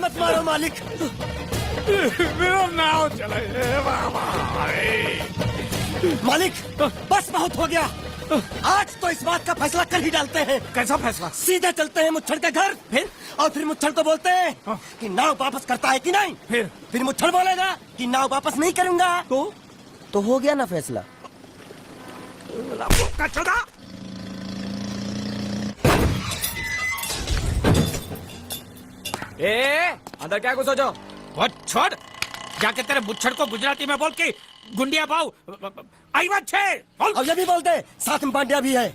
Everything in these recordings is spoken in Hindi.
मत मारो मालिक। मेरा नाव चला मालिक बस बहुत हो गया, आज तो इस बात का फैसला कर ही डालते हैं। कैसा फैसला? सीधे चलते हैं मुच्छड़ के घर, फिर मुच्छड़ को बोलते हैं कि नाव वापस करता है कि नहीं। फिर मुच्छड़ बोलेगा कि नाव वापस नहीं करूंगा, तो हो गया ना फैसला। अंदर क्या कुछ सोचो? वो छोड़, जाके तेरे मुच्छड़ को गुजराती में बोल के गुंडिया भाव आई बात छे बोल। और ये भी बोलते हैं साथ में पांड्या भी है,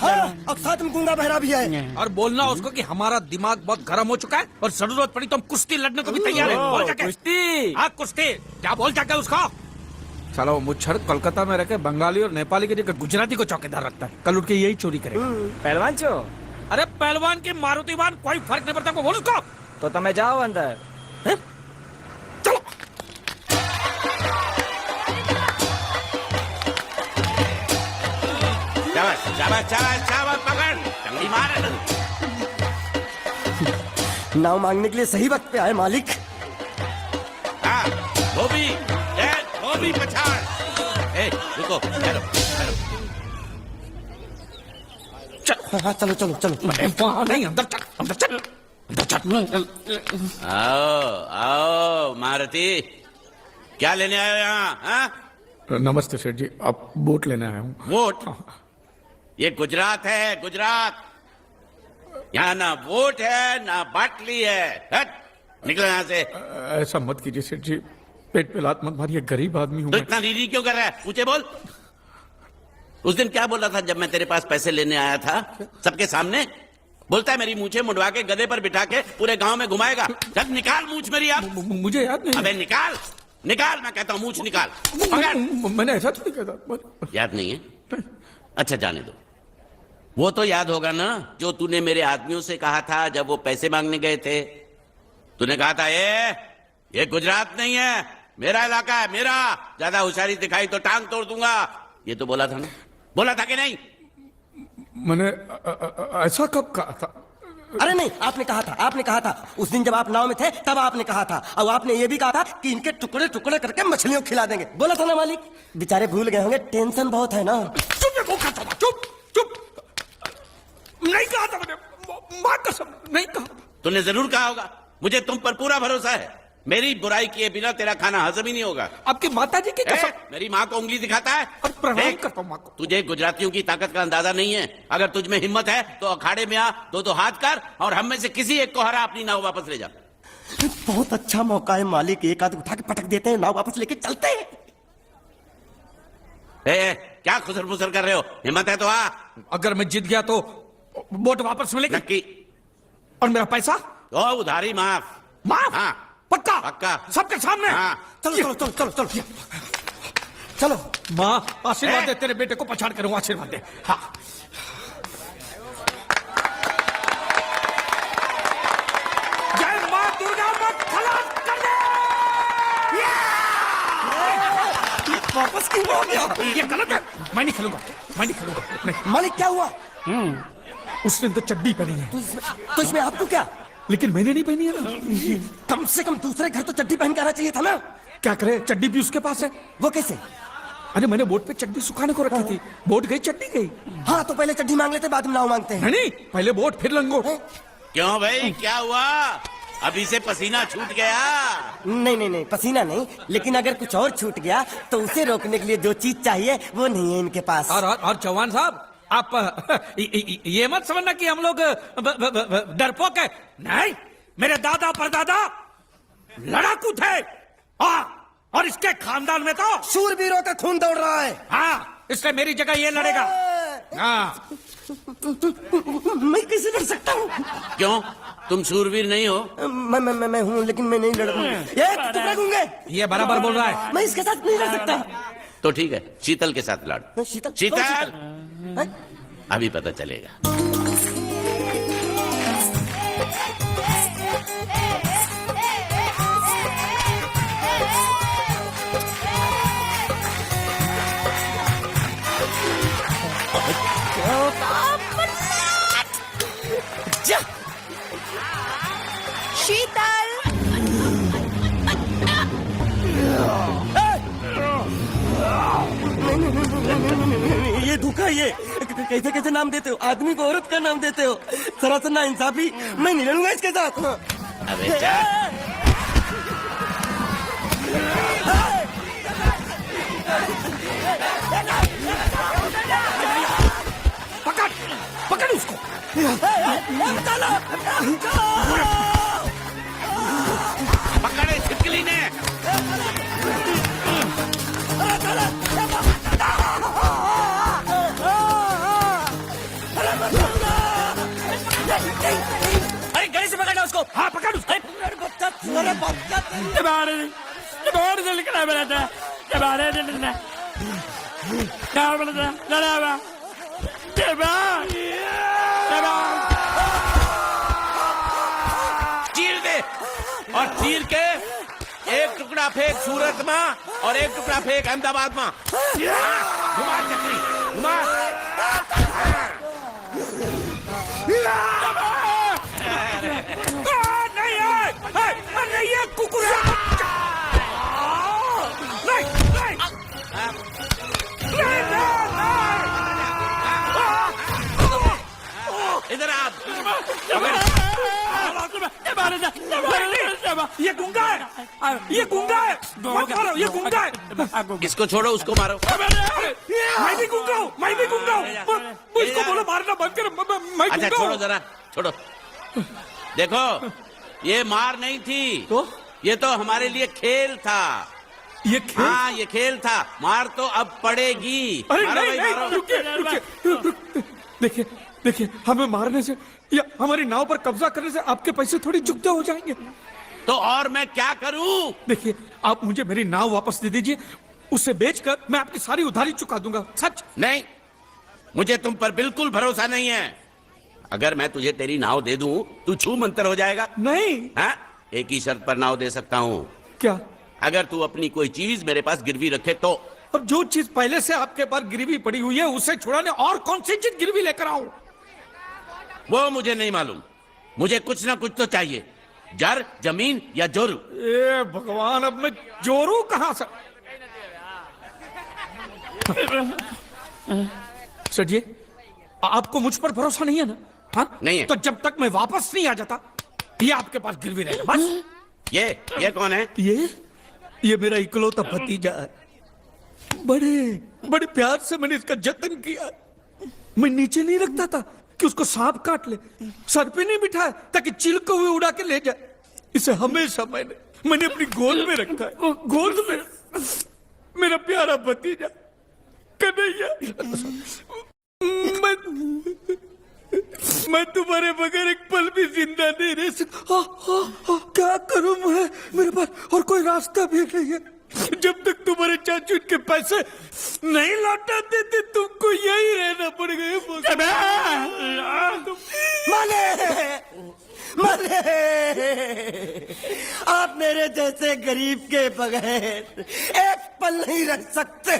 हाँ, और साथ में गूंगा बहरा भी है। और बोलना उसको कि हमारा दिमाग बहुत गर्म हो चुका है और जरूरत पड़ी तो हम कुश्ती लड़ने को भी तैयार है। बोल जाके कुश्ती? हाँ कुश्ती, क्या बोल जाके उसको। चलो वो मुच्छड़ कोलकाता में रहकर बंगाली और नेपाली की जगह गुजराती को चौकीदार रखता है, कल उठ के यही चोरी करेगा। पहलवान छो? अरे पहलवान की मारुति वाहन कोई फर्क नहीं पड़ता, बोल उसको। तो તમે જાઓ અંદર। चलो शाबाश शाबाश शाबाश शाबाश, पकड़ चंगी मार। नाव मांगने के लिए सही वक्त पे आए मालिक। हाँ धोबी पछाड़। रुको चलो हाँ चलो चलो चलो। वहाँ नहीं, अंदर चल अंदर चल अंदर चल। आओ मारुति, क्या लेने आए हो यहाँ? हाँ? नमस्ते सेठ जी, आप बोट लेने आया हूँ। वोट? ये गुजरात है, गुजरात। यहाँ ना वोट है ना बाटली है। हट, निकलो यहाँ से। ऐसा मत कीजिए सेठ जी, पेट पे लात मत मारिए, गरीब आदमी हूँ तो मैं। इतना रीरी क्यों कर रहा है? पूछे बोल। उस दिन क्या बोला था जब मैं तेरे पास पैसे लेने आया था सबके सामने? बोलता है मेरी मूछें मुंडवा के गधे पर बिठा के पूरे गांव में घुमाएगा। चल निकाल मूछ मेरी आप। मुझे याद नहीं। अबे निकाल निकाल, मैं कहता हूँ मूछ निकाल। पकड़। मैंने ऐसा थोड़ी कहा। याद नहीं है? अच्छा जाने दो। वो तो याद होगा ना जो तूने मेरे आदमियों से कहा था जब वो पैसे मांगने गए थे। तूने कहा था ये गुजरात नहीं है, मेरा इलाका है, मेरा। ज्यादा होशियारी दिखाई तो टांग तोड़ दूंगा। ये तो बोला था ना? बोला था कि नहीं? मैंने ऐसा कब कहा था? अरे नहीं, आपने कहा था उस दिन जब आप नाव में थे तब आपने कहा था। और आपने ये भी कहा था कि इनके टुकड़े टुकड़े करके मछलियों को खिला देंगे। बोला था ना मालिक? बेचारे भूल गए होंगे, टेंशन बहुत है ना। चुप चुप, नहीं कहा था मैंने, मां कसम नहीं कहा। तूने जरूर कहा होगा, मुझे तुम पर पूरा भरोसा है। मेरी बुराई किए बिना तेरा खाना हजम ही नहीं होगा। आपकी माता जी की कसम। मेरी माँ को उंगली दिखाता है। प्रणाम करता हूँ माँ को। तुझे गुजरातियों की ताकत का अंदाजा नहीं है। अगर तुझ में हिम्मत है तो अखाड़े में आ, दो हाथ कर और हम में से किसी एक को हरा, अपनी नाव वापस ले जा। बहुत अच्छा मौका है मालिक, एक आध उठा के पटक देते हैं, नाव वापस लेके चलते हैं। क्या खुसर फुसर कर रहे हो? हिम्मत है तो आ। अगर मैं जीत गया तो बोट वापस मिलेगी? नक्की। और मेरा पैसा? तो उधारी माफ। माफ? हाँ पक्का? पक्का। सबके सामने? हाँ। चलो चलो चलो चलो चलो चलो। माँ आशीर्वाद दे, तेरे बेटे को पछाड़ करूंगा, आशीर्वाद दे। हाँ जय माँ दुर्गा, मत खलास कर दे। वापस क्यों हो गया? ये गलत है, मैं नहीं खेलूंगा नहीं। मालिक क्या हुआ? उसने तो चड्डी पहनी है। तो इसमें आपको क्या? लेकिन मैंने नहीं पहनी है ना। कम से कम दूसरे घर तो चड्डी पहन के आना चाहिए था ना। क्या करे, चड्डी भी उसके पास है। वो कैसे? अरे मैंने बोट पे चड्डी सुखाने को रखी थी, बोट गई चड्डी गई। हाँ तो पहले चड्डी मांग लेते, बाद में नाव मांगते हैं। नहीं, पहले बोट फिर लंगोट। क्यों भाई, क्या हुआ? अभी से पसीना छूट गया? नहीं पसीना नहीं, लेकिन अगर कुछ और छूट गया तो उसे रोकने के लिए जो चीज चाहिए वो नहीं है इनके पास। और चौहान साहब, आप ये मत समझना कि हम लोग डरपोक है। नहीं, मेरे दादा परदादा लड़ाकू थे। और इसके खानदान में तो शूरवीरों का खून दौड़ रहा है। हाँ, इसलिए मेरी जगह ये लड़ेगा। हाँ। मैं कैसे लड़ सकता हूँ? क्यों, तुम शूरवीर नहीं हो? मैं हूँ, लेकिन मैं नहीं लड़ूंगा। ये टुकड़े दूंगे। ये बराबर बोल रहा है। मैं इसके साथ नहीं लड़ सकता। तो ठीक है, शीतल के साथ लड़। शीतल? शीतल अभी पता चलेगा। शीतल ये धोखा, ये कैसे कैसे नाम देते हो? आदमी को औरत का नाम देते हो, सरासर ना इंसाफी। मैं नहीं लड़ूंगा इसके साथ। अबे जा। पकड़ पकड़ उसको। पकड़े छिपकली ने। अरे गले से पकड़ना उसको। हाँ पकड़ उसको। बाहर से निकला मेरा था। बाहर से निकला। क्या बोला था? लड़ा चीर दे और चीर के एक टुकड़ा फेंक सूरत में और एक टुकड़ा फेंक अहमदाबाद में। घुमा चक्री घुमा। नहीं है कुकुरा। इधर आप। ये गुंगा है, ये गुंगा है। मत मारो, ये गुंगा है। इसको छोड़ो उसको मारो। मैं भी गुंगा हूँ, मैं भी गुंगा हूँ। इसको बोलो मारना बंद कर। मैं अच्छा गुंगा छोड़ो हूँ। जरा छोड़ो। देखो ये मार नहीं थी, तो ये तो हमारे लिए खेल था। ये खेल। हाँ ये खेल था। मार तो अब पड़ेगी। अरे मारो नहीं भाई, नहीं, मारो। रुकिए रुकिए। देखिए देखिए, हमें मारने से या हमारी नाव पर कब्जा करने से आपके पैसे थोड़ी चुकते हो जाएंगे। तो और मैं क्या करूं? देखिए आप मुझे मेरी नाव वापस दे दीजिए, उसे बेचकर मैं आपकी सारी उधारी चुका दूंगा। सच। नहीं, मुझे तुम पर बिल्कुल भरोसा नहीं है। अगर मैं तुझे तेरी नाव दे दूं, तू छू मंतर हो जाएगा। नहीं। हाँ? एक ही शर्त पर नाव दे सकता हूँ। क्या? अगर तू अपनी कोई चीज मेरे पास गिरवी रखे तो। अब जो चीज पहले से आपके पास गिरवी पड़ी हुई है उसे छुड़ाने और कौन सी चीज गिरवी लेकर आऊं? वो मुझे नहीं मालूम। मुझे कुछ ना कुछ तो चाहिए। जर, जमीन या जोरू। ए भगवान, अब मैं जोरू कहां से? सर जी, आपको मुझ पर भरोसा नहीं है ना? हाँ नहीं है। तो जब तक मैं वापस नहीं आ जाता ये आपके पास गिरवी रहेगा बस। ये कौन है? ये मेरा इकलौता भतीजा है। बड़े बड़े प्यार से मैंने इसका जतन किया। मैं नीचे नहीं रखता था कि उसको सांप काट ले, सर पे नहीं बिठाया ताकि चिल को हुए उड़ा के ले जाए। इसे हमेशा मैंने अपनी गोद में रखा है। गोद में मेरा प्यारा भतीजा कन्हैया। मैं तुम्हारे बगैर एक पल भी जिंदा नहीं रह सकता। क्या करूं मैं? मेरे पास और कोई रास्ता भी नहीं है। जब तक तुम्हारे चाचू के पैसे नहीं लौटा देते तुमको यही रहना पड़ेगा। माले माले, आप मेरे जैसे गरीब के बगैर एक पल नहीं रह सकते।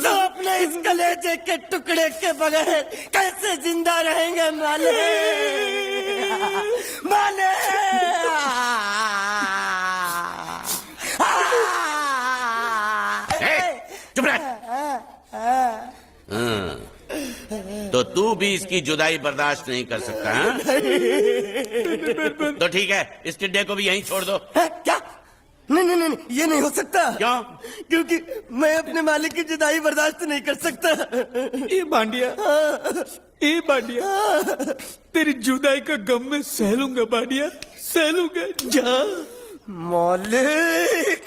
तो अपने इस कलेजे के टुकड़े के बगैर कैसे जिंदा रहेंगे माले? माले चुप रह। तो तू भी इसकी जुदाई बर्दाश्त नहीं कर सकता है? तो ठीक है, इस टिड्डे को भी यहीं छोड़ दो। क्या? नहीं नहीं नहीं, ये नहीं हो सकता। क्यों? क्योंकि मैं अपने मालिक की जुदाई बर्दाश्त नहीं कर सकता। ये बांडिया, तेरी जुदाई का गम में सह लूंगा बांडिया, सह लूंगा। जा मालिक।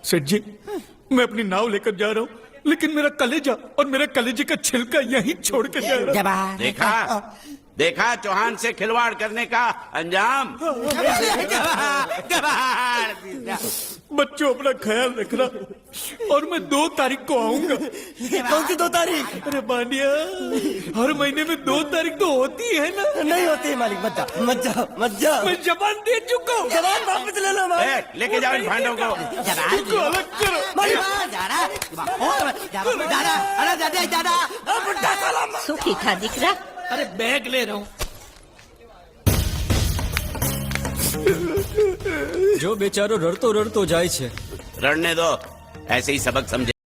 सेठ जी, मैं अपनी नाव लेकर जा रहा हूँ, लेकिन मेरा कलेजा और मेरे कलेजे का छिलका यहीं छोड़ के जा रहा हूँ। देखा चौहान से खिलवाड़ करने का अंजाम। बच्चों अपना ख्याल रखना और मैं 2 तारीख को आऊंगा। कौन सी 2 तारीख? अरे बांडिया, हर महीने में 2 तारीख तो होती है ना? नहीं होती है मालिक, मत जाओ मत जाओ मत जाओ। मैं जबान दे चुका हूँ। जवान वापस ले लो मालिक। लेके जाओ इन भांडों को। इनको अलग करो। सुखी था दिख रहा। अरे बैग ले रहा हूँ। जो बेचारो रड़तो रड़तो जाए छे। रड़ने दो, ऐसे ही सबक समझे।